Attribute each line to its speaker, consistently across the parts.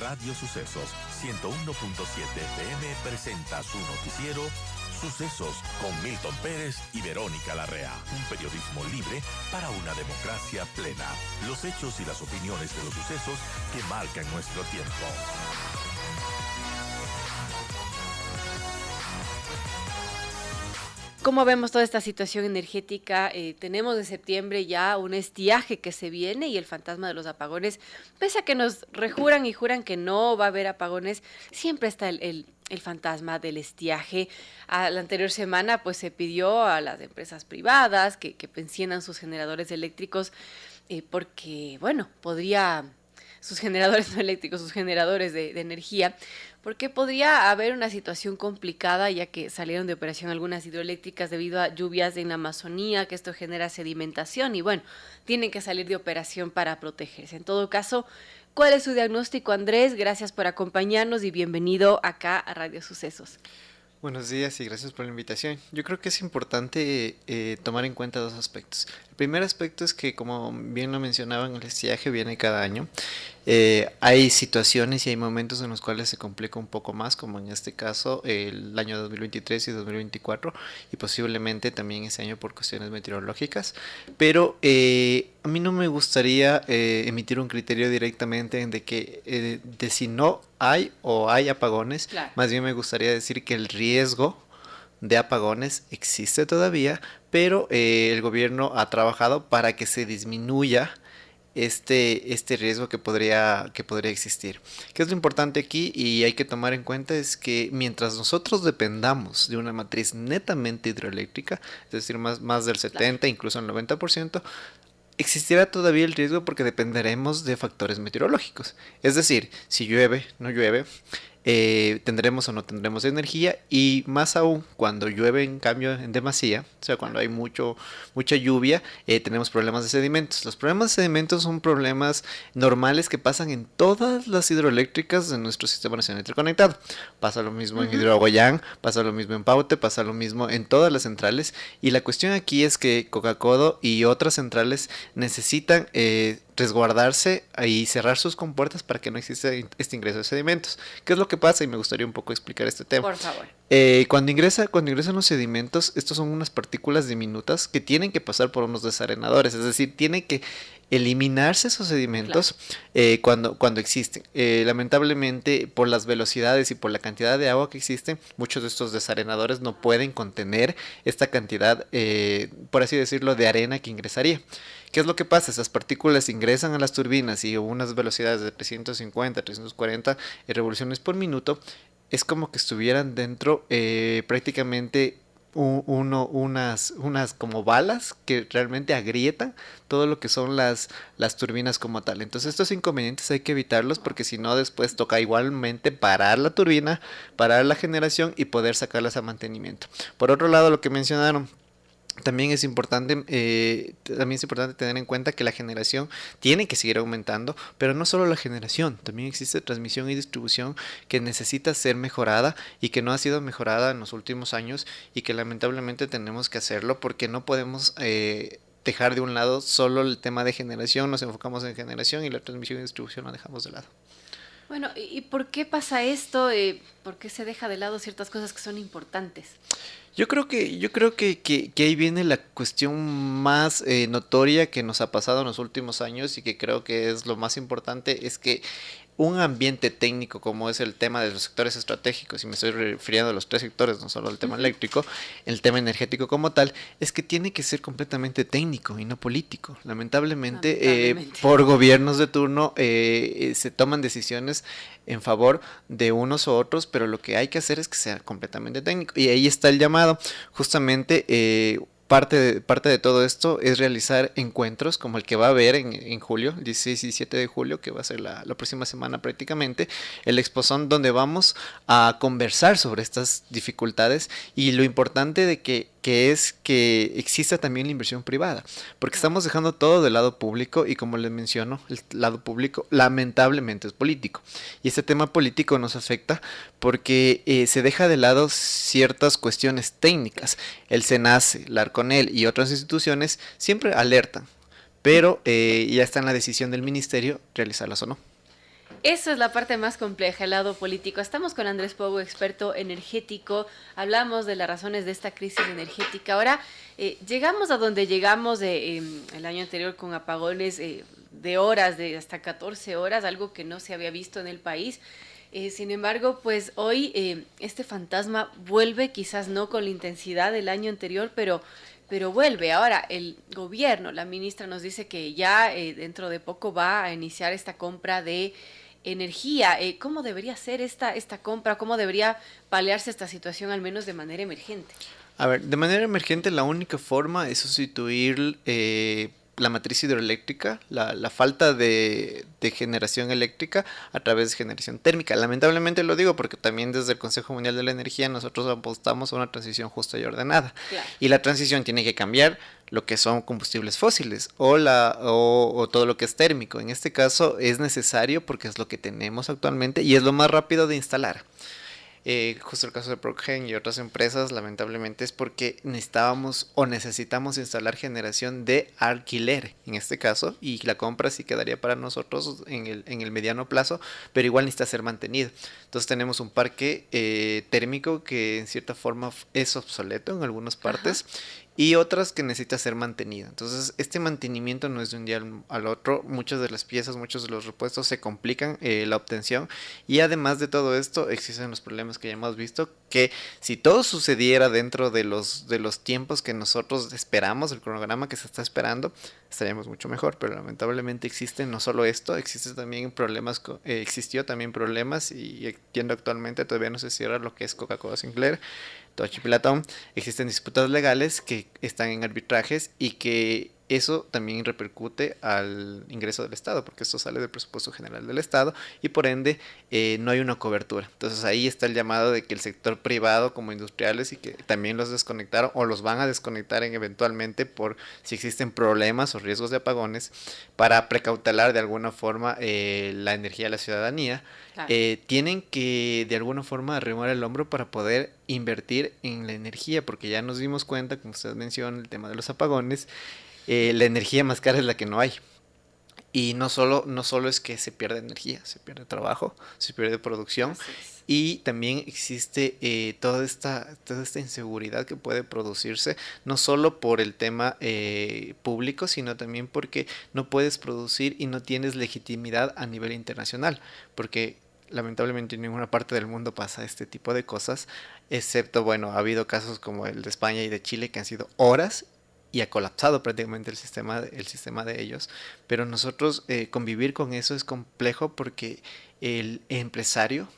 Speaker 1: Radio Sucesos 101.7 FM presenta su noticiero Sucesos con Milton Pérez y Verónica Larrea. Un periodismo libre para una democracia plena. Los hechos y las opiniones de los sucesos que marcan nuestro tiempo.
Speaker 2: ¿Cómo vemos toda esta situación energética? Tenemos de septiembre ya un estiaje que se viene y el fantasma de los apagones, pese a que nos rejuran y juran que no va a haber apagones, siempre está el fantasma del estiaje. La anterior semana pues se pidió a las empresas privadas que pensionan sus generadores eléctricos porque, bueno, sus generadores no eléctricos, sus generadores de energía, porque podría haber una situación complicada ya que salieron de operación algunas hidroeléctricas debido a lluvias en la Amazonía, que esto genera sedimentación y bueno, tienen que salir de operación para protegerse. En todo caso, ¿cuál es su diagnóstico, Andrés? Gracias por acompañarnos y bienvenido acá a Radio Sucesos.
Speaker 3: Buenos días y gracias por la invitación. Yo creo que es importante tomar en cuenta dos aspectos. El primer aspecto es que, como bien lo mencionaban, el estiaje viene cada año. Hay situaciones y hay momentos en los cuales se complica un poco más, como en este caso el año 2023 y 2024 y posiblemente también ese año por cuestiones meteorológicas. Pero a mí no me gustaría emitir un criterio directamente de si no hay o hay apagones.
Speaker 2: Claro.
Speaker 3: Más bien me gustaría decir que el riesgo de apagones existe todavía, pero el gobierno ha trabajado para que se disminuya este riesgo que podría existir. ¿Qué es lo importante aquí? Y hay que tomar en cuenta es que mientras nosotros dependamos de una matriz netamente hidroeléctrica, es decir, más del 70, claro, incluso el 90%, existirá todavía el riesgo porque dependeremos de factores meteorológicos. Es decir, si llueve, no llueve, tendremos o no tendremos energía, y más aún cuando llueve en cambio en demasía, o sea, cuando hay mucha lluvia, tenemos problemas de sedimentos. Los problemas de sedimentos son problemas normales que pasan en todas las hidroeléctricas de nuestro sistema nacional interconectado. Pasa lo mismo en Hidroaguayán, pasa lo mismo en Paute, pasa lo mismo en todas las centrales, y la cuestión aquí es que Coca-Codo y otras centrales necesitan resguardarse y cerrar sus compuertas para que no exista este ingreso de sedimentos. ¿Qué es lo que pasa? Y me gustaría un poco explicar este tema.
Speaker 2: Por favor.
Speaker 3: Cuando ingresan los sedimentos, estos son unas partículas diminutas que tienen que pasar por unos desarenadores, es decir, tienen que eliminarse esos sedimentos, claro, cuando existen. Lamentablemente, por las velocidades y por la cantidad de agua que existen, muchos de estos desarenadores no pueden contener esta cantidad, por así decirlo, de arena que ingresaría. ¿Qué es lo que pasa? Esas partículas ingresan a las turbinas y a unas velocidades de 350, 340 revoluciones por minuto. Es como que estuvieran dentro prácticamente unas como balas que realmente agrietan todo lo que son las turbinas como tal. Entonces estos inconvenientes hay que evitarlos porque si no después toca igualmente parar la turbina, parar la generación y poder sacarlas a mantenimiento. Por otro lado, lo que mencionaron, también es importante tener en cuenta que la generación tiene que seguir aumentando, pero no solo la generación, también existe transmisión y distribución que necesita ser mejorada y que no ha sido mejorada en los últimos años y que lamentablemente tenemos que hacerlo porque no podemos dejar de un lado solo el tema de generación, nos enfocamos en generación y la transmisión y distribución la dejamos de lado.
Speaker 2: Bueno, ¿y por qué pasa esto? ¿Por qué se deja de lado ciertas cosas que son importantes?
Speaker 3: Yo creo que ahí viene la cuestión más notoria que nos ha pasado en los últimos años y que creo que es lo más importante, es que un ambiente técnico como es el tema de los sectores estratégicos, y me estoy refiriendo a los tres sectores, no solo al tema eléctrico, el tema energético como tal, es que tiene que ser completamente técnico y no político. Lamentablemente. Por gobiernos de turno se toman decisiones en favor de unos u otros, pero lo que hay que hacer es que sea completamente técnico. Y ahí está el llamado, justamente. Parte de todo esto es realizar encuentros como el que va a haber en julio, 16 y 17 de julio, que va a ser la próxima semana prácticamente, el Exposón, donde vamos a conversar sobre estas dificultades y lo importante de que es que exista también la inversión privada, porque estamos dejando todo del lado público y, como les menciono, el lado público lamentablemente es político, y este tema político nos afecta porque se deja de lado ciertas cuestiones técnicas. El SENACE, la ARCONEL y otras instituciones siempre alertan, pero ya está en la decisión del ministerio realizarlas o no.
Speaker 2: Eso es la parte más compleja, el lado político. Estamos con Andrés Pogo, experto energético. Hablamos de las razones de esta crisis energética. Ahora, llegamos a donde llegamos el año anterior con apagones de horas, de hasta 14 horas, algo que no se había visto en el país. Sin embargo, pues hoy este fantasma vuelve, quizás no con la intensidad del año anterior, pero vuelve. Ahora, el gobierno, la ministra nos dice que ya dentro de poco va a iniciar esta compra de energía. ¿Cómo debería ser esta compra? ¿Cómo debería paliarse esta situación, al menos de manera emergente?
Speaker 3: A ver, de manera emergente la única forma es sustituir la matriz hidroeléctrica, la falta de generación eléctrica a través de generación térmica. Lamentablemente lo digo porque también desde el Consejo Mundial de la Energía nosotros apostamos a una transición justa y ordenada.
Speaker 2: Claro.
Speaker 3: Y la transición tiene que cambiar lo que son combustibles fósiles o todo lo que es térmico. En este caso es necesario porque es lo que tenemos actualmente y es lo más rápido de instalar. Justo el caso de Procgen y otras empresas, lamentablemente es porque necesitamos instalar generación de alquiler en este caso, y la compra sí quedaría para nosotros en el mediano plazo, pero igual necesita ser mantenido. Entonces tenemos un parque térmico que en cierta forma es obsoleto en algunas partes. Ajá. Y otras que necesita ser mantenido. Entonces, este mantenimiento no es de un día al otro. Muchas de las piezas, muchos de los repuestos se complican la obtención. Y además de todo esto, existen los problemas que ya hemos visto, que si todo sucediera dentro de los tiempos que nosotros esperamos, el cronograma que se está esperando, estaríamos mucho mejor. Pero lamentablemente existen no solo esto, existen también problemas, existió también problemas, y entiendo actualmente todavía no se cierra lo que es Coca-Cola Sinclair, Tochi Pilatón. Existen disputas legales que están en arbitrajes y que eso también repercute al ingreso del Estado, porque esto sale del presupuesto general del Estado y por ende no hay una cobertura. Entonces ahí está el llamado de que el sector privado como industriales, y que también los desconectaron o los van a desconectar eventualmente por si existen problemas o riesgos de apagones, para precautelar de alguna forma la energía de la ciudadanía. Claro. Tienen que de alguna forma arrimar el hombro para poder invertir en la energía, porque ya nos dimos cuenta, como usted menciona, el tema de los apagones. La energía más cara es la que no hay. Y no solo es que se pierde energía, se pierde trabajo, se pierde producción. Y también existe toda esta inseguridad que puede producirse, no solo por el tema público, sino también porque no puedes producir y no tienes legitimidad a nivel internacional. Porque lamentablemente en ninguna parte del mundo pasa este tipo de cosas, excepto, bueno, ha habido casos como el de España y de Chile que han sido horas y ha colapsado prácticamente el sistema de ellos. Pero nosotros convivir con eso es complejo, porque el empresario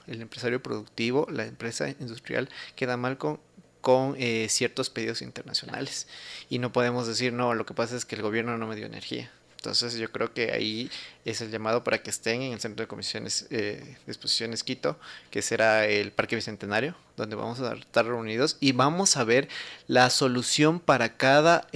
Speaker 3: productivo, la empresa industrial queda mal con ciertos pedidos internacionales, y no podemos decir, no, lo que pasa es que el gobierno no me dio energía. Entonces yo creo que ahí es el llamado para que estén en el Centro de Comisiones de Exposiciones Quito, que será el Parque Bicentenario, donde vamos a estar reunidos y vamos a ver la solución para cada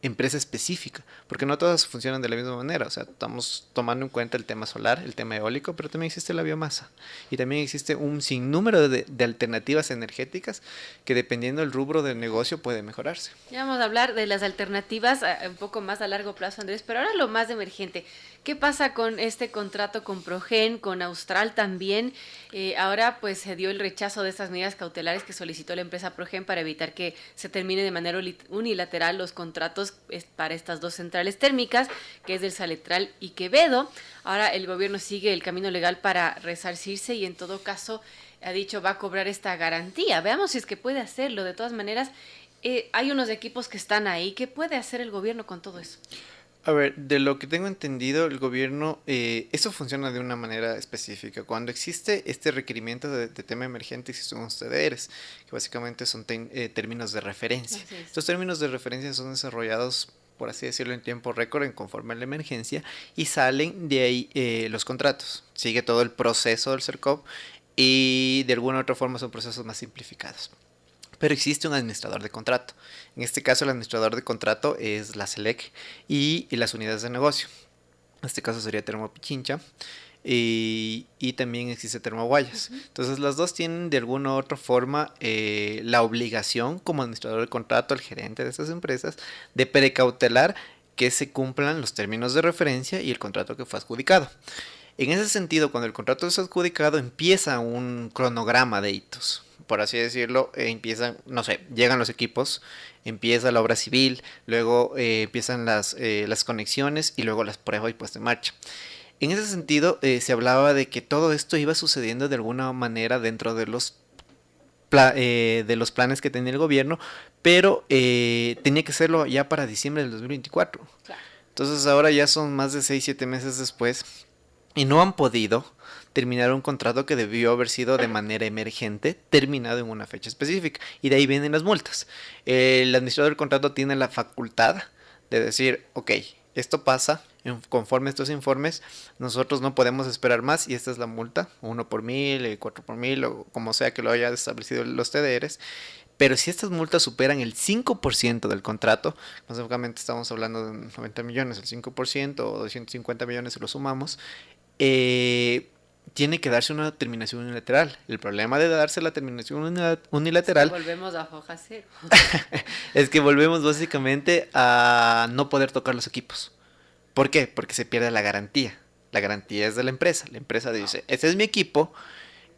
Speaker 3: empresa específica, porque no todas funcionan de la misma manera. O sea, estamos tomando en cuenta el tema solar, el tema eólico, pero también existe la biomasa y también existe un sinnúmero de alternativas energéticas que, dependiendo del rubro del negocio, puede mejorarse.
Speaker 2: Ya vamos a hablar de las alternativas un poco más a largo plazo, Andrés, pero ahora lo más emergente. ¿Qué pasa con este contrato con Progen, con Austral también? Ahora pues se dio el rechazo de estas medidas cautelares que solicitó la empresa Progen para evitar que se termine de manera unilateral los contratos para estas dos centrales térmicas, que es del Saletral y Quevedo. Ahora el gobierno sigue el camino legal para resarcirse y en todo caso ha dicho va a cobrar esta garantía. Veamos si es que puede hacerlo. De todas maneras, hay unos equipos que están ahí. ¿Qué puede hacer el gobierno con todo eso?
Speaker 3: A ver, de lo que tengo entendido, el gobierno, eso funciona de una manera específica. Cuando existe este requerimiento de tema emergente, existen unos TDRs, que básicamente son términos de referencia. Estos términos de referencia son desarrollados, por así decirlo, en tiempo récord, en conforme a la emergencia, y salen de ahí los contratos. Sigue todo el proceso del CERCOP y de alguna u otra forma son procesos más simplificados. Pero existe un administrador de contrato. En este caso, el administrador de contrato es la SELEC y las unidades de negocio. En este caso sería Termo Pichincha y también existe Termo Guayas. Entonces, las dos tienen de alguna u otra forma la obligación, como administrador de contrato, el gerente de estas empresas, de precautelar que se cumplan los términos de referencia y el contrato que fue adjudicado. En ese sentido, cuando el contrato es adjudicado, empieza un cronograma de hitos, por así decirlo. Empiezan, no sé, llegan los equipos, empieza la obra civil, luego empiezan las conexiones y luego las pruebas y puesta en marcha. En ese sentido, se hablaba de que todo esto iba sucediendo de alguna manera dentro de los planes que tenía el gobierno, pero tenía que hacerlo ya para diciembre del 2024.
Speaker 2: Claro.
Speaker 3: Entonces ahora ya son más de 6-7 meses después y no han podido terminar un contrato que debió haber sido de manera emergente terminado en una fecha específica, y de ahí vienen las multas. El administrador del contrato tiene la facultad de decir, ok, esto pasa, conforme a estos informes, nosotros no podemos esperar más y esta es la multa, 1 por 1000, 4 por 1000, o como sea que lo haya establecido los TDRs. Pero si estas multas superan el 5% del contrato, básicamente estamos hablando de 90 millones, el 5% o 250 millones si lo sumamos, tiene que darse una terminación unilateral. El problema de darse la terminación unilateral
Speaker 2: Volvemos a foja cero.
Speaker 3: es que volvemos básicamente a no poder tocar los equipos. ¿Por qué? Porque se pierde la garantía. La garantía es de la empresa. La empresa dice, ese es mi equipo,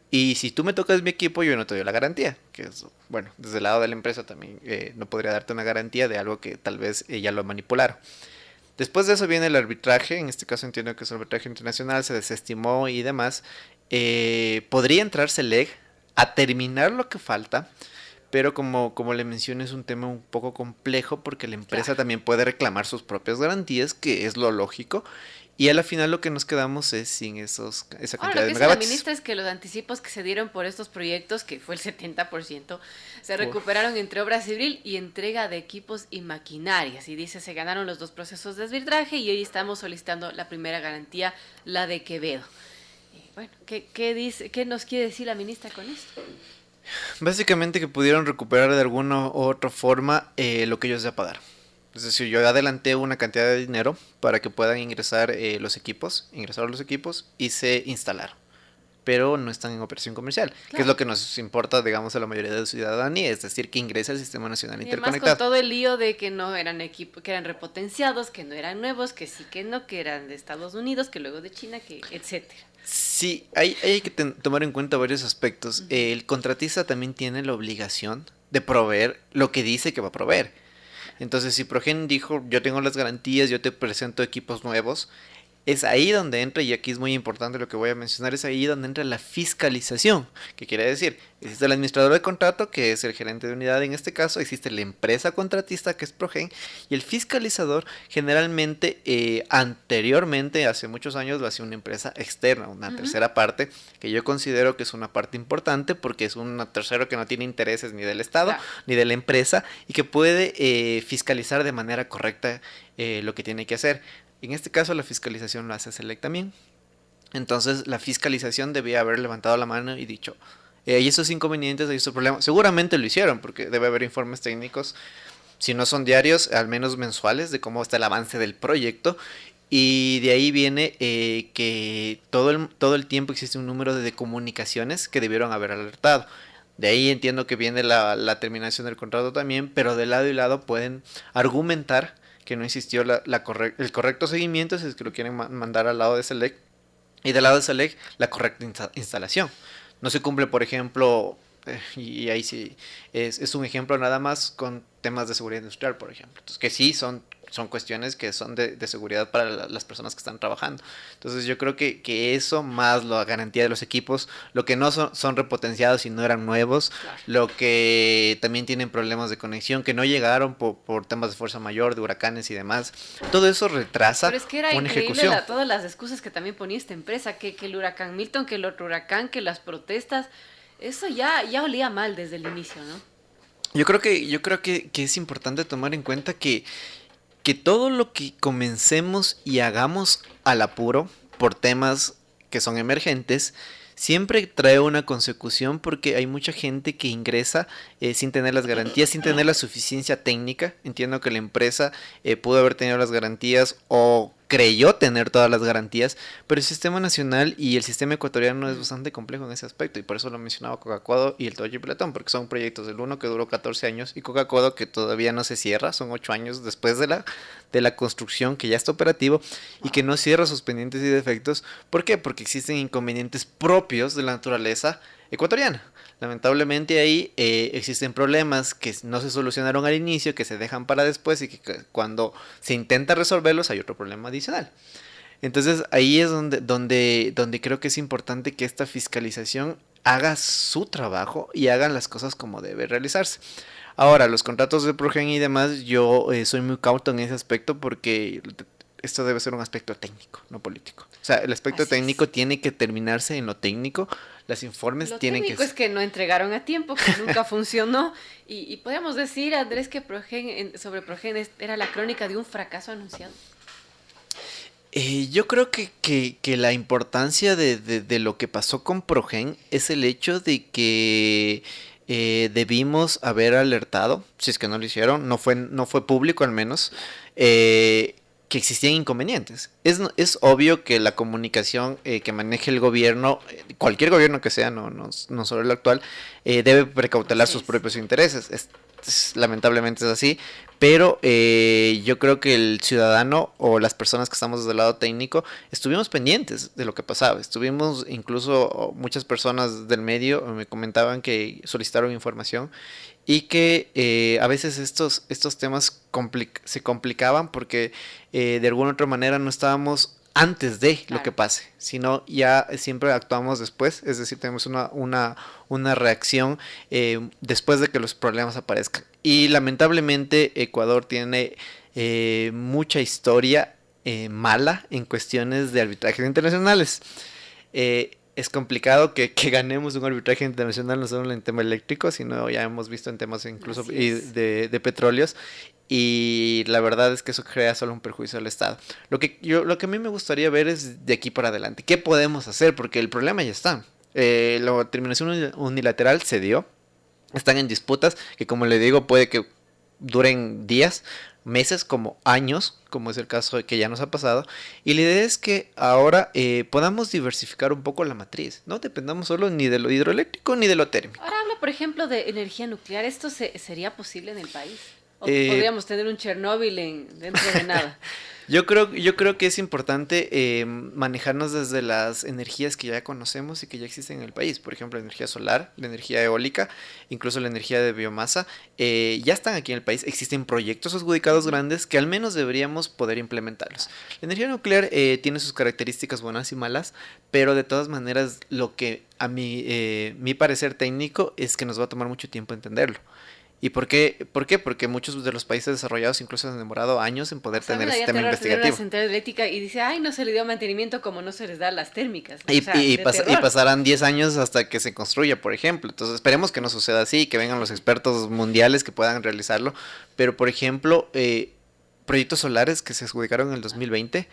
Speaker 3: y si tú me tocas mi equipo, yo no te doy la garantía. Que es, bueno, desde el lado de la empresa también no podría darte una garantía de algo que tal vez ya lo manipularon. Después de eso viene el arbitraje. En este caso entiendo que es el arbitraje internacional, se desestimó y demás. Podría entrar SELEC a terminar lo que falta, pero como le mencioné, es un tema un poco complejo porque la empresa
Speaker 2: Claro.
Speaker 3: también puede reclamar sus propias garantías, que es lo lógico, y a la final lo que nos quedamos es sin esa
Speaker 2: Ahora,
Speaker 3: cantidad
Speaker 2: lo
Speaker 3: de
Speaker 2: que dice la
Speaker 3: megavatios.
Speaker 2: ministra es que los anticipos que se dieron por estos proyectos, que fue el 70%, se
Speaker 3: Uf.
Speaker 2: recuperaron entre obra civil y entrega de equipos y maquinarias. Y dice, se ganaron los 2 procesos de arbitraje y hoy estamos solicitando la primera garantía, la de Quevedo. Bueno, ¿qué nos quiere decir la ministra con esto?
Speaker 3: Básicamente que pudieron recuperar de alguna u otra forma lo que ellos ya pagaron. Es decir, yo adelanté una cantidad de dinero para que puedan ingresar los equipos y se instalaron. Pero no están en operación comercial, que es
Speaker 2: Claro.
Speaker 3: lo que nos importa, digamos, a la mayoría de la ciudadanía, es decir, que ingrese al Sistema Nacional
Speaker 2: Y además con
Speaker 3: Interconectado.
Speaker 2: todo el lío de que no eran equipos, que eran repotenciados, que no eran nuevos, que sí, que no, que eran de Estados Unidos, que luego de China, que etcétera.
Speaker 3: Sí, hay que tomar en cuenta varios aspectos.
Speaker 2: Ujú.
Speaker 3: El contratista también tiene la obligación de proveer lo que dice que va a proveer. Entonces, si Progen dijo, yo tengo las garantías, yo te presento equipos nuevos, es ahí donde entra, y aquí es muy importante lo que voy a mencionar, es ahí donde entra la fiscalización. ¿Qué quiere decir? Existe el administrador de contrato, que es el gerente de unidad en este caso, existe la empresa contratista, que es Progen, y el fiscalizador generalmente, anteriormente, hace muchos años, lo hacía una empresa externa, una
Speaker 2: Ujú.
Speaker 3: tercera parte, que yo considero que es una parte importante, porque es un tercero que no tiene intereses ni del Estado,
Speaker 2: Claro.
Speaker 3: ni de la empresa, y que puede fiscalizar de manera correcta lo que tiene que hacer. En este caso la fiscalización lo hace SELEC también. Entonces la fiscalización debía haber levantado la mano y dicho, hay esos inconvenientes, hay esos problemas. Seguramente lo hicieron, porque debe haber informes técnicos, si no son diarios, al menos mensuales, de cómo está el avance del proyecto. Y de ahí viene que todo el tiempo existe un número de comunicaciones que debieron haber alertado. De ahí entiendo que viene la terminación del contrato también, pero de lado y lado pueden argumentar que no existió el correcto seguimiento, si es que lo quieren mandar al lado de SELEC, y del lado de SELEC la correcta instalación. No se cumple, por ejemplo, y ahí sí es un ejemplo nada más con temas de seguridad industrial, por ejemplo. Entonces, que sí son cuestiones que son de seguridad para las personas que están trabajando. Entonces yo creo que eso, más la garantía de los equipos, lo que no son repotenciados y no eran nuevos,
Speaker 2: Claro.
Speaker 3: lo que también tienen problemas de conexión, que no llegaron por temas de fuerza mayor, de huracanes y demás, todo eso retrasa
Speaker 2: Pero es que era
Speaker 3: una
Speaker 2: increíble
Speaker 3: ejecución.
Speaker 2: todas las excusas que también ponía esta empresa, que el huracán Milton, que el otro huracán, que las protestas, eso ya olía mal desde el inicio, ¿no?
Speaker 3: Yo creo que es importante tomar en cuenta que todo lo que comencemos y hagamos al apuro por temas que son emergentes, siempre trae una consecución, porque hay mucha gente que ingresa sin tener las garantías, sin tener la suficiencia técnica. Entiendo que la empresa pudo haber tenido las garantías, o creyó tener todas las garantías, pero el sistema nacional y el sistema ecuatoriano es bastante complejo en ese aspecto, y por eso lo mencionaba Coca-Codo y el Toyo y Platón, porque son proyectos, el uno que duró 14 años y Coca-Codo que todavía no se cierra, son 8 años después de la construcción, que ya está operativo y que no cierra sus pendientes y defectos. ¿Por qué? Porque existen inconvenientes propios de la naturaleza ecuatoriana. Lamentablemente ahí existen problemas que no se solucionaron al inicio, que se dejan para después, y que cuando se intenta resolverlos hay otro problema adicional. Entonces ahí es donde creo que es importante que esta fiscalización haga su trabajo y hagan las cosas como debe realizarse. Ahora, los contratos de Progen y demás, yo soy muy cauto en ese aspecto, porque esto debe ser un aspecto técnico, no político. O sea, el aspecto
Speaker 2: Así
Speaker 3: técnico
Speaker 2: es.
Speaker 3: tiene que terminarse en lo técnico. Los informes
Speaker 2: Lo
Speaker 3: tienen
Speaker 2: técnico es que no entregaron a tiempo, que nunca funcionó, y podríamos decir, Andrés, que sobre Progen era la crónica de un fracaso anunciado.
Speaker 3: Yo creo que la importancia de lo que pasó con Progen es el hecho de que debimos haber alertado, si es que no lo hicieron, no fue público al menos, que existían inconvenientes. Es obvio que la comunicación que maneje el gobierno, cualquier gobierno que sea, no solo el actual, debe precautelar
Speaker 2: Así
Speaker 3: sus
Speaker 2: es.
Speaker 3: propios intereses. Lamentablemente es así, pero yo creo que el ciudadano o las personas que estamos desde el lado técnico estuvimos pendientes de lo que pasaba. Estuvimos, incluso muchas personas del medio me comentaban que solicitaron información, y que a veces estos temas se complicaban porque de alguna u otra manera no estábamos antes de lo que
Speaker 2: Claro.
Speaker 3: pase, sino ya siempre actuamos después, es decir, tenemos una reacción después de que los problemas aparezcan. Y lamentablemente Ecuador tiene mucha historia mala en cuestiones de arbitrajes internacionales. Es complicado que ganemos un arbitraje internacional, no solo en tema eléctrico, sino ya hemos visto en temas incluso
Speaker 2: Así es.
Speaker 3: de petróleos, y la verdad es que eso crea solo un perjuicio al Estado. Lo que a mí me gustaría ver es de aquí para adelante, ¿qué podemos hacer? Porque el problema ya está. La terminación unilateral se dio, están en disputas que, como le digo, puede que duren días, meses, como años, como es el caso de que ya nos ha pasado. Y la idea es que ahora podamos diversificar un poco la matriz, no dependamos solo ni de lo hidroeléctrico ni de lo térmico.
Speaker 2: Ahora habla, por ejemplo, de energía nuclear. ¿Esto sería posible en el país? ¿O
Speaker 3: Eh,
Speaker 2: podríamos tener un Chernóbil dentro de nada?
Speaker 3: Yo creo que es importante manejarnos desde las energías que ya conocemos y que ya existen en el país. Por ejemplo, la energía solar, la energía eólica, incluso la energía de biomasa, ya están aquí en el país. Existen proyectos adjudicados grandes que al menos deberíamos poder implementarlos. La energía nuclear tiene sus características buenas y malas, pero de todas maneras lo que a mi parecer técnico es que nos va a tomar mucho tiempo entenderlo. ¿Y por qué? ¿Por qué? Porque muchos de los países desarrollados incluso han demorado años en poder
Speaker 2: O sea,
Speaker 3: tener
Speaker 2: me
Speaker 3: el
Speaker 2: daría
Speaker 3: sistema
Speaker 2: terror tener una
Speaker 3: investigativo.
Speaker 2: central eléctrica y dice, ay, no se le dio mantenimiento como no se les da a las térmicas. O
Speaker 3: Y,
Speaker 2: sea,
Speaker 3: y,
Speaker 2: de
Speaker 3: y
Speaker 2: terror.
Speaker 3: pasarán 10 años hasta que se construya, por ejemplo. Entonces esperemos que no suceda así, que vengan los expertos mundiales que puedan realizarlo. Pero, por ejemplo, proyectos solares que se adjudicaron en el 2020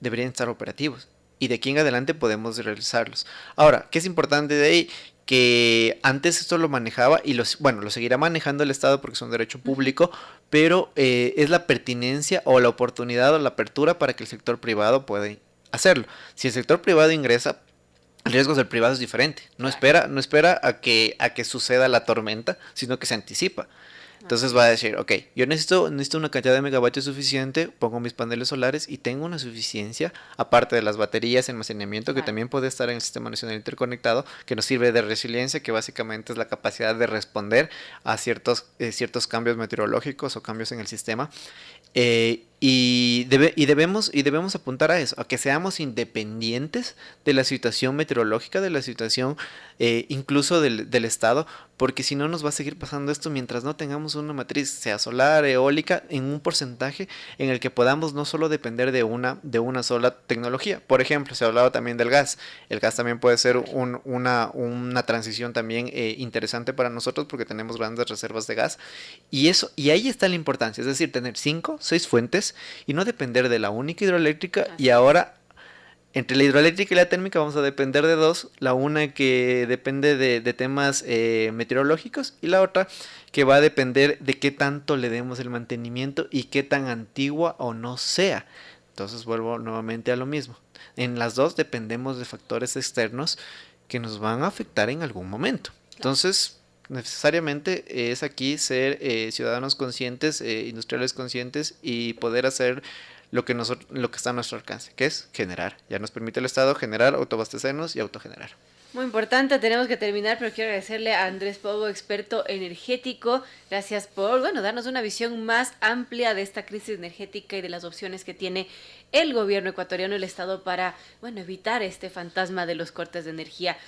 Speaker 3: deberían estar operativos. Y de aquí en adelante podemos realizarlos. Ahora, ¿qué es importante de ahí? Que antes esto lo manejaba y lo seguirá manejando el Estado porque es un derecho público, pero es la pertinencia o la oportunidad o la apertura para que el sector privado pueda hacerlo. Si el sector privado ingresa, el riesgo del privado es diferente. No espera a que suceda la tormenta, sino que se anticipa. Entonces va a decir, ok, yo necesito una cantidad de megavatios suficiente, pongo mis paneles solares y tengo una suficiencia, aparte de las baterías, almacenamiento, que
Speaker 2: Claro.
Speaker 3: también puede estar en el Sistema Nacional Interconectado, que nos sirve de resiliencia, que básicamente es la capacidad de responder a ciertos cambios meteorológicos o cambios en el sistema. Debemos apuntar a eso, a que seamos independientes de la situación meteorológica, de la situación incluso del Estado, porque si no nos va a seguir pasando esto mientras no tengamos una matriz, sea solar, eólica, en un porcentaje en el que podamos no solo depender de una sola tecnología. Por ejemplo, se ha hablado también del gas. El gas también puede ser una transición también interesante para nosotros porque tenemos grandes reservas de gas. Y ahí está la importancia, es decir, tener 5, 6 fuentes y no depender de la única hidroeléctrica.
Speaker 2: Así
Speaker 3: Y
Speaker 2: es.
Speaker 3: ahora entre la hidroeléctrica y la térmica vamos a depender de dos, la una que depende de temas meteorológicos y la otra que va a depender de qué tanto le demos el mantenimiento y qué tan antigua o no sea. Entonces vuelvo nuevamente a lo mismo. En las dos dependemos de factores externos que nos van a afectar en algún momento. Entonces, necesariamente es aquí ser ciudadanos conscientes, industriales conscientes y poder hacer lo que está a nuestro alcance, que es generar. Ya nos permite el Estado generar, autoabastecernos y autogenerar.
Speaker 2: Muy importante, tenemos que terminar, pero quiero agradecerle a Andrés Pobo, experto energético. Gracias por, bueno, darnos una visión más amplia de esta crisis energética y de las opciones que tiene el gobierno ecuatoriano y el Estado para, bueno, evitar este fantasma de los cortes de energía.